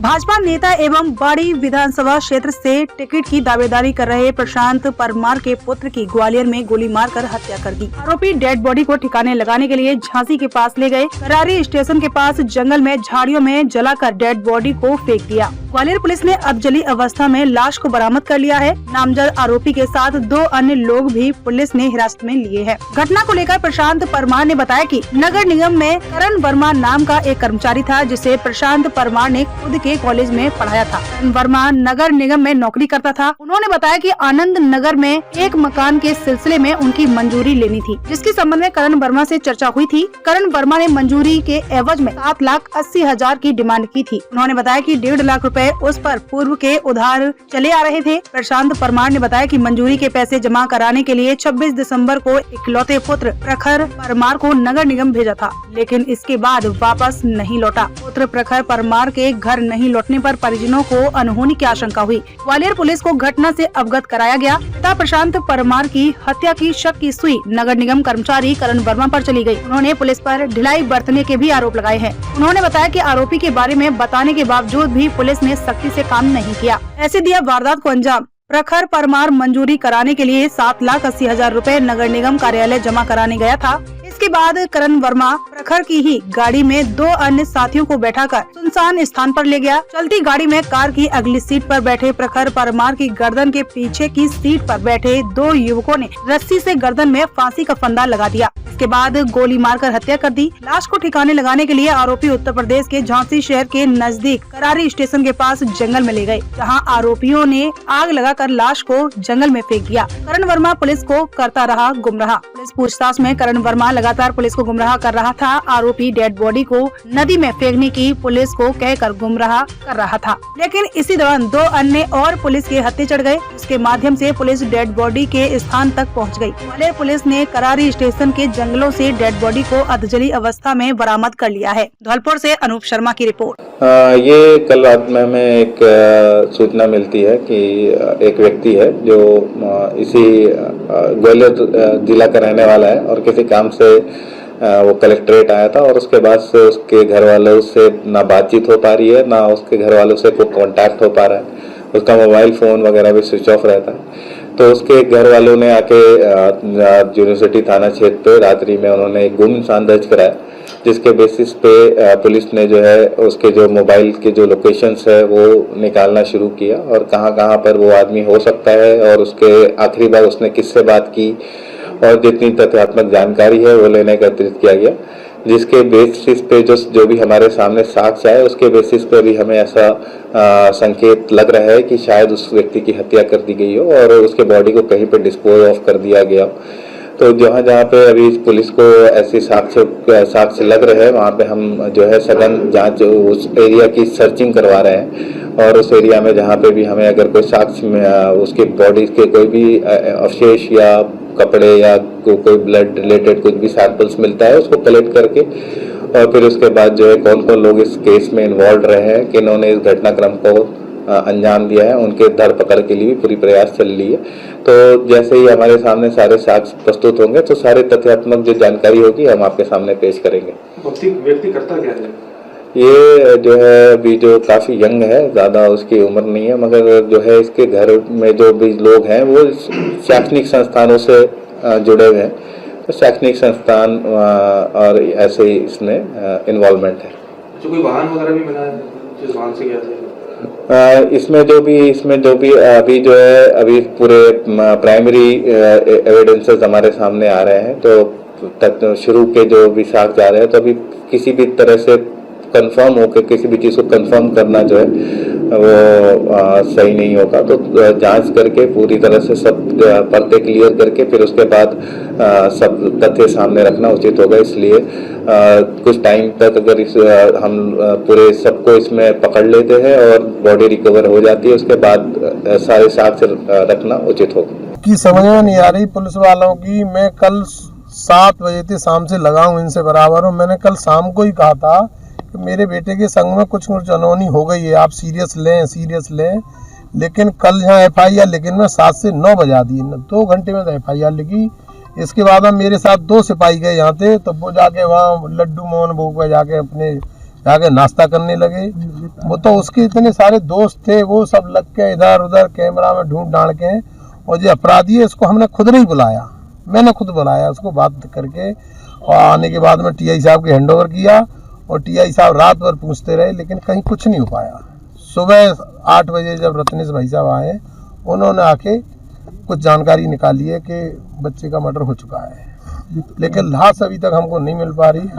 भाजपा नेता एवं बाड़ी विधानसभा क्षेत्र से टिकट की दावेदारी कर रहे प्रशांत परमार के पुत्र की ग्वालियर में गोली मारकर हत्या कर दी। आरोपी डेड बॉडी को ठिकाने लगाने के लिए झांसी के पास ले गए। करारी स्टेशन के पास जंगल में झाड़ियों में जलाकर डेड बॉडी को फेंक दिया। ग्वालियर पुलिस ने अब जली अवस्था में लाश को बरामद कर लिया है। नामजद आरोपी के साथ 2 अन्य लोग भी पुलिस ने हिरासत में लिए हैं। घटना को लेकर प्रशांत परमार ने बताया कि नगर निगम में करण वर्मा नाम का एक कर्मचारी था, जिसे प्रशांत परमार ने खुद के कॉलेज में पढ़ाया था। करण वर्मा नगर निगम में नौकरी करता था। उन्होंने बताया कि आनंद नगर में एक मकान के सिलसिले में उनकी मंजूरी लेनी थी, जिसके संबंध में करण वर्मा से चर्चा हुई थी। करण वर्मा ने मंजूरी के एवज में 7,80,000 की डिमांड की थी। उन्होंने बताया कि 1.5 लाख रुपए उस पर पूर्व के उधार चले आ रहे थे। प्रशांत परमार ने बताया कि मंजूरी के पैसे जमा कराने के लिए 26 दिसंबर को इकलौते पुत्र प्रखर परमार को नगर निगम भेजा था, लेकिन इसके बाद वापस नहीं लौटा। पुत्र प्रखर परमार के घर नहीं लौटने पर परिजनों को अनहोनी की आशंका हुई। ग्वालियर पुलिस को घटना से अवगत कराया गया तथा प्रशांत परमार की हत्या की शक की सुई नगर निगम कर्मचारी करण वर्मा पर चली गई। उन्होंने पुलिस पर ढिलाई बरतने के भी आरोप लगाए हैं। उन्होंने बताया कि आरोपी के बारे में बताने के बावजूद भी पुलिस ने सख्ती से काम नहीं किया। ऐसे दिया वारदात को अंजाम। प्रखर परमार मंजूरी कराने के लिए 7,80,000 रुपए नगर निगम कार्यालय जमा कराने गया था। इसके बाद करण वर्मा प्रखर की ही गाड़ी में 2 अन्य साथियों को बैठाकर सुनसान स्थान पर ले गया। चलती गाड़ी में कार की अगली सीट पर बैठे प्रखर परमार की गर्दन के पीछे की सीट पर बैठे 2 युवकों ने रस्सी से गर्दन में फांसी का फंदा लगा दिया। इसके बाद गोली मारकर हत्या कर दी। लाश को ठिकाने लगाने के लिए आरोपी उत्तर प्रदेश के झांसी शहर के नजदीक करारी स्टेशन के पास जंगल में ले गए, जहां आरोपियों ने आग लगाकर लाश को जंगल में फेंक दिया। करण वर्मा पुलिस को करता रहा गुमराह। पुलिस पूछताछ में करण वर्मा लगातार पुलिस को गुमराह कर रहा था। आरोपी डेड बॉडी को नदी में फेंकने की पुलिस को कहकर गुमराह कर रहा था, लेकिन इसी दौरान 2 अन्य और पुलिस के हत्थे चढ़ गए। उसके माध्यम से पुलिस डेड बॉडी के स्थान तक पहुंच गई। ग्वालियर पुलिस ने करारी स्टेशन के जंगलों से डेड बॉडी को अधजली अवस्था में बरामद कर लिया है। धौलपुर से अनूप शर्मा की रिपोर्ट। ये कल रात में हमें एक सूचना मिलती है कि एक व्यक्ति है जो इसी ग्वालियर जिला का रहने वाला है और किसी काम से वो कलेक्ट्रेट आया था, और उसके बाद से उसके घर वालों से ना बातचीत हो पा रही है, ना उसके घर वालों से कोई कांटेक्ट हो पा रहा है। उसका मोबाइल फ़ोन वगैरह भी स्विच ऑफ रहता है। तो उसके घर वालों ने आके यूनिवर्सिटी थाना क्षेत्र पे रात्रि में उन्होंने एक गुम इंसान दर्ज कराया, जिसके बेसिस पे पुलिस ने जो है उसके जो मोबाइल के जो लोकेशंस है वो निकालना शुरू किया और कहाँ पर वो आदमी हो सकता है और उसके आखिरी बार उसने किससे बात की और जितनी तथ्यात्मक जानकारी है वो लेने का एकत्रित किया गया, जिसके बेसिस पे जो भी हमारे सामने साक्ष्य आए उसके बेसिस पे भी हमें ऐसा संकेत लग रहा है कि शायद उस व्यक्ति की हत्या कर दी गई हो और उसके बॉडी को कहीं पे डिस्पोज ऑफ कर दिया गया हो। तो जहाँ पे अभी पुलिस को ऐसे साक्ष्य लग रहे हैं, वहाँ पे हम जो है सघन जांच उस एरिया की सर्चिंग करवा रहे हैं और उस एरिया में जहाँ पे भी हमें अगर कोई साक्ष्य में उसकी बॉडी के कोई भी अवशेष या कपड़े या कोई ब्लड रिलेटेड कुछ भी सैंपल्स मिलता है उसको कलेक्ट करके और फिर उसके बाद जो है कौन कौन लोग इस केस में इन्वॉल्व रहे हैं, कि इन्होंने इस घटनाक्रम को अंजाम दिया है, उनके धरपकड़ के लिए भी पूरी प्रयास चल रही है। तो जैसे ही हमारे सामने सारे साक्ष्य प्रस्तुत होंगे तो सारे तथ्यात्मक जो जानकारी होगी हम आपके सामने पेश करेंगे। व्यक्ति करता क्या है? ये जो है अभी जो काफ़ी यंग है, ज़्यादा उसकी उम्र नहीं है, मगर जो है इसके घर में जो भी लोग हैं वो शैक्षणिक संस्थानों से जुड़े हुए हैं, तो शैक्षणिक संस्थान और ऐसे ही इसमें इन्वॉल्वमेंट है। जो कोई वाहन वगैरह भी मिला है जिस वाहन से गया था? इसमें जो भी अभी जो है अभी पूरे प्राइमरी एविडेंसेस हमारे सामने आ रहे हैं, तो शुरू के जो भी साक्ष्य आ रहे हैं, तो अभी किसी भी तरह से कंफर्म होकर किसी भी चीज़ को कंफर्म करना जो है वो सही नहीं होगा। तो जांच करके पूरी तरह से सब परतें क्लियर करके फिर उसके बाद सब तथ्य सामने रखना उचित होगा। इसलिए कुछ टाइम तक अगर हम पूरे सबको इसमें पकड़ लेते हैं और बॉडी रिकवर हो जाती है, उसके बाद सारे साक्ष्य रखना उचित होगा। की समझ में नहीं आ रही पुलिस वालों की। मैं कल 7 बजे से शाम से लगा हूँ इनसे बराबर हूँ। मैंने कल शाम को ही कहा था कि मेरे बेटे के संग में कुछ अनहोनी हो गई है, आप सीरियस लें। लेकिन कल यहाँ FIR लिखी मैं 7 से 9 बजा दी, 2 घंटे में तो FIR लिखी। इसके बाद में मेरे साथ 2 सिपाही गए यहाँ से, तो वो जाके वहाँ लड्डू मोहन भोग पे जाके अपने जाके नाश्ता करने लगे। वो तो उसके इतने सारे दोस्त थे, वो सब लग के इधर उधर कैमरा में ढूंढ डाल के, और जो अपराधी है इसको हमने खुद नहीं बुलाया, मैंने खुद बुलाया उसको बात करके, और आने के बाद में टीआई साहब के हैंडओवर किया, और टीआई साहब रात भर पूछते रहे लेकिन कहीं कुछ नहीं हो पाया। सुबह 8 बजे जब रत्नेश भाई साहब आए, उन्होंने आके कुछ जानकारी निकाली है कि बच्चे का मर्डर हो चुका है, लेकिन लाश अभी तक हमको नहीं मिल पा रही।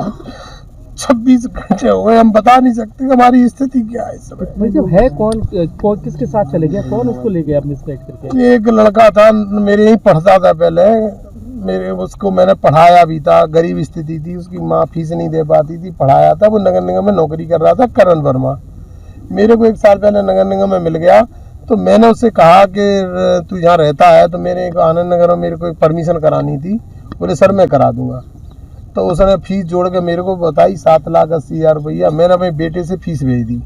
26 घंटे हो गए, हम बता नहीं सकते हमारी स्थिति क्या है इस समय। भाई जब है कौन किसके साथ चले गया, कौन उसको ले गया अपने साइड करके? एक लड़का था, मेरे यहीं पढ़ता था पहले, मेरे उसको मैंने पढ़ाया भी था, गरीब स्थिति थी, उसकी माँ फीस नहीं दे पाती थी, पढ़ाया था, वो नगर निगम में नौकरी कर रहा था, करण वर्मा। मेरे को 1 साल पहले नगर निगम में मिल गया, तो मैंने उससे कहा कि तू यहाँ रहता है, तो मेरे को आनंद नगर में मेरे को एक परमिशन करानी थी, बोले सर मैं करा दूंगा। तो उसने फीस जोड़ के मेरे को बताई 7,80,000 रुपया, मैंने अपने बेटे से फीस भेज दी,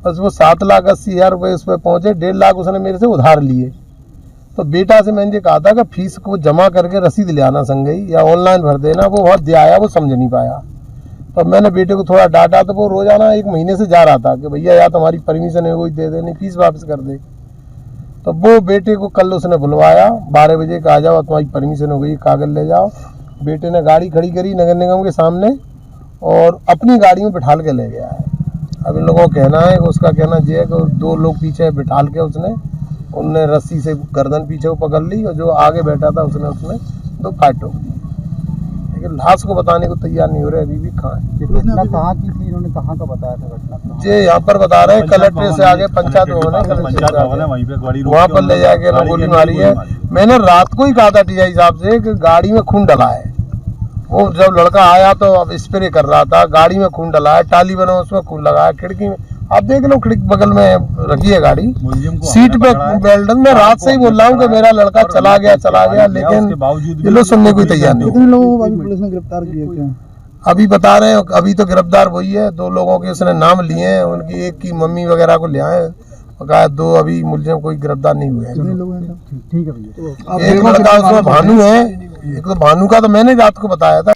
बस वो 7,80,000 रुपये उस पर पहुँचे, 1.5 लाख उसने मेरे से उधार लिए। तो बेटा से मैंने कहा था कि फीस को जमा करके रसीद ले आना संगई या ऑनलाइन भर देना, वो बहुत दे आया, वो समझ नहीं पाया। तो मैंने बेटे को थोड़ा डांटा, तो वो रोजाना 1 महीने से जा रहा था कि भैया यार तुम्हारी परमिशन है वो दे दे, नहीं फीस वापस कर दे। तो वो बेटे को कल उसने बुलवाया, 12 बजे का आ जाओ, तुम्हारी परमिशन हो गई, कागज ले जाओ। बेटे ने गाड़ी खड़ी करी नगर निगम के सामने और अपनी गाड़ी में बिठाल के ले गया है। अब इन लोगों का कहना है, उसका कहना ये है कि 2 लोग पीछे बिठाल के उनने रस्सी से गर्दन पीछे को पकड़ ली, और जो आगे बैठा था उसने 2 फाइट ठोक दी, लेकिन लाश को बताने को तैयार नहीं हो रहे अभी भी। कहाँ है घटना कहाँ की थी, इन्होंने कहाँ का बताया था घटना? ये यहाँ पर बता रहे हैं, कलेक्ट्रेट से आगे पंचायत भवन है, वहाँ पर ले जाके गोली मारी है। मैंने रात को ही कहा था टीआई साहब से कि गाड़ी में खून डला है। वो जब लड़का आया तो अब स्प्रे कर रहा था, गाड़ी में खून डला है, टाली बना उसमें खून लगाया, खिड़की में आप देख लो, खिड़की बगल में रखी है गाड़ी, सीट पे बेल्ट। मैं रात से ही बोल रहा हूँ कि मेरा लड़का चला गया, लेकिन ये लोग सुनने को तैयार नहीं। कितने लोगों को पुलिस ने गिरफ्तार किया क्या? अभी बता रहे हैं, अभी तो गिरफ्तार वही है, 2 लोगों के उसने नाम लिए हैं, उनकी एक की मम्मी वगैरह को ले आए, बकाया 2 अभी मुलजिम कोई गिरफ्तार नहीं हुए हैं। ठीक है भैया। एक लड़का उसमें भानु है, एक तो भानु का तो मैंने रात को बताया था।